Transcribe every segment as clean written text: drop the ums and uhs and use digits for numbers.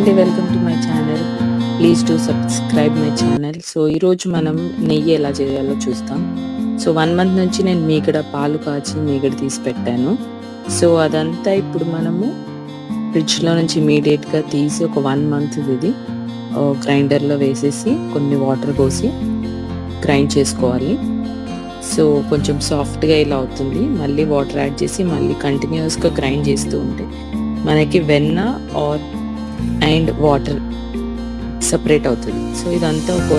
అండి, welcome to my channel. Please to subscribe my channel. So ఈరోజు మనం నెయ్యి ఎలా చేయాలో చూస్తాం. సో 1 మంత్ నుంచి నేను మీగడ పాలు కాచి మీగడ తీసి పెట్టాను. సో అదంతా ఇప్పుడు మనము ఫ్రిడ్జ్లో నుంచి ఇమీడియట్గా తీసి ఒక 1 మంత్ ఇది గ్రైండర్లో వేసేసి కొన్ని వాటర్ పోసి గ్రైండ్ చేసుకోవాలి. సో కొంచెం సాఫ్ట్గా ఇలా అవుతుంది. మళ్ళీ వాటర్ యాడ్ చేసి మళ్ళీ కంటిన్యూస్గా గ్రైండ్ చేస్తూ ఉంటే మనకి వెన్న అండ్ వాటర్ సపరేట్ అవుతుంది. సో ఇదంతా ఒక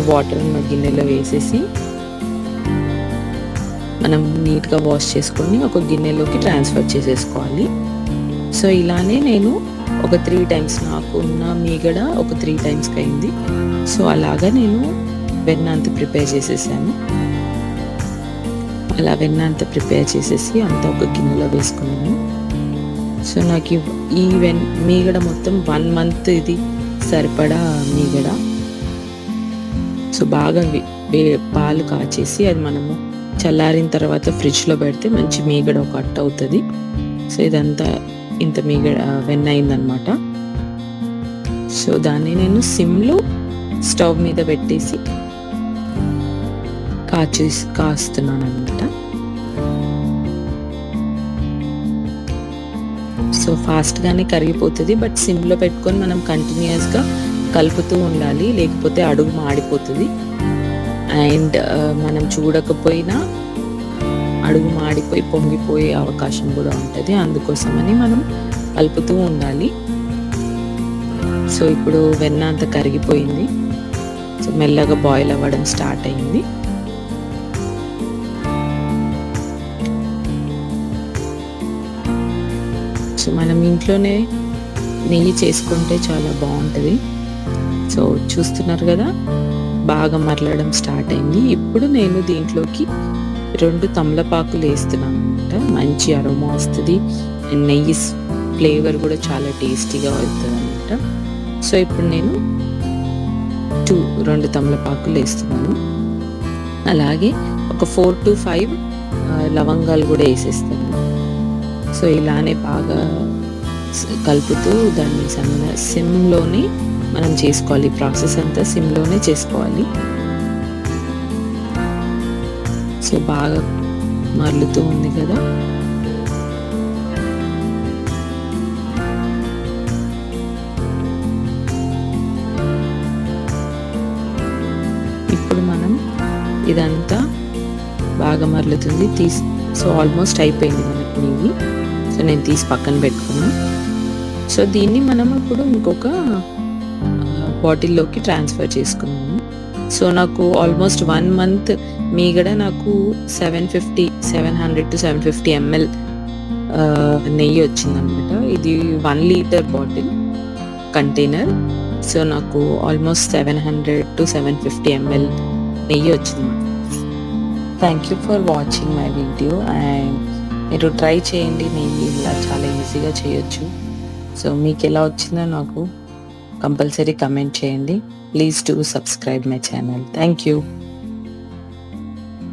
వాటర్ ఉన్న గిన్నెలో వేసేసి మనం నీట్గా వాష్ చేసుకొని ఒక గిన్నెలోకి ట్రాన్స్ఫర్ చేసేసుకోవాలి. సో ఇలానే నేను ఒక 3 టైమ్స్ నాకు ఉన్న మీగడ ఒక 3 టైమ్స్కి అయింది. సో అలాగా నేను వెన్న అంతా ప్రిపేర్ చేసేసాను. అలా వెన్న అంతా ప్రిపేర్ చేసేసి అంతా ఒక గిన్నెలో వేసుకున్నాను. సో నాకు ఈ మీగడ మొత్తం 1 మంత్ ఇది సరిపడా మీగడ. సో బాగా పాలు కాచేసి అది మనము చల్లారిన తర్వాత ఫ్రిడ్జ్లో పెడితే మంచి మీగడ ఒక అట్ట అవుతుంది. సో ఇదంతా ఇంత మీగడ వెన్న అయిందనమాట. సో దాన్ని నేను సిమ్లో స్టవ్ మీద పెట్టేసి కాస్తున్నాను అనమాట. సో ఫాస్ట్గానే కరిగిపోతుంది, బట్ సిమ్లో పెట్టుకొని మనం కంటిన్యూస్గా కలుపుతూ ఉండాలి, లేకపోతే అడుగు మాడిపోతుంది. అండ్ మనం చూడకపోయినా అడుగు మాడిపోయి పొంగిపోయే అవకాశం కూడా ఉంటుంది. అందుకోసమని మనం కలుపుతూ ఉండాలి. సో ఇప్పుడు వెన్న అంతా కరిగిపోయింది. సో మెల్లగా బాయిల్ అవ్వడం స్టార్ట్ అయింది. సో మనం ఇంట్లోనే నెయ్యి చేసుకుంటే చాలా బాగుంటుంది. సో చూస్తున్నారు కదా, బాగా మరలడం స్టార్ట్ అయింది. ఇప్పుడు నేను దీంట్లోకి 2 తమలపాకులు వేస్తున్నాను అనమాట. మంచి అరోమా వస్తుంది అండ్ నెయ్యి ఫ్లేవర్ కూడా చాలా టేస్టీగా అవుతుంది అనమాట. సో ఇప్పుడు నేను 2 తమలపాకులు వేస్తున్నాను. అలాగే ఒక 4 to 5 లవంగాలు కూడా వేసేస్తాను. సో ఇలానే బాగా కలుపుతూ దాన్ని సిమ్లోనే మనం చేసుకోవాలి. ప్రాసెస్ అంతా సిమ్లోనే చేసుకోవాలి. సో బాగా మరలుతూ ఉంది కదా. ఇప్పుడు మనం ఇదంతా బాగా మరలుతుంది. సో ఆల్మోస్ట్ అయిపోయింది మనకి నెయ్యి. సో నేను తీసి పక్కన పెట్టుకున్నాను. సో దీన్ని మనం ఇప్పుడు ఇంకొక బాటిల్లోకి ట్రాన్స్ఫర్ చేసుకున్నాము. సో నాకు ఆల్మోస్ట్ 1 మంత్ మీగడ నాకు 700 to 750 ml నెయ్యి వచ్చిందనమాట. ఇది 1 లీటర్ బాటిల్ కంటైనర్. సో నాకు ఆల్మోస్ట్ 700 to 750 ml నెయ్యి వచ్చింది. Thank you for watching my video. And మీరు ట్రై చేయండి, నెయ్యి ఇలా చాలా ఈజీగా చేయొచ్చు. సో మీకు ఎలా వచ్చిందో నాకు కంపల్సరీ కమెంట్ చేయండి. Please to subscribe my channel. Thank you.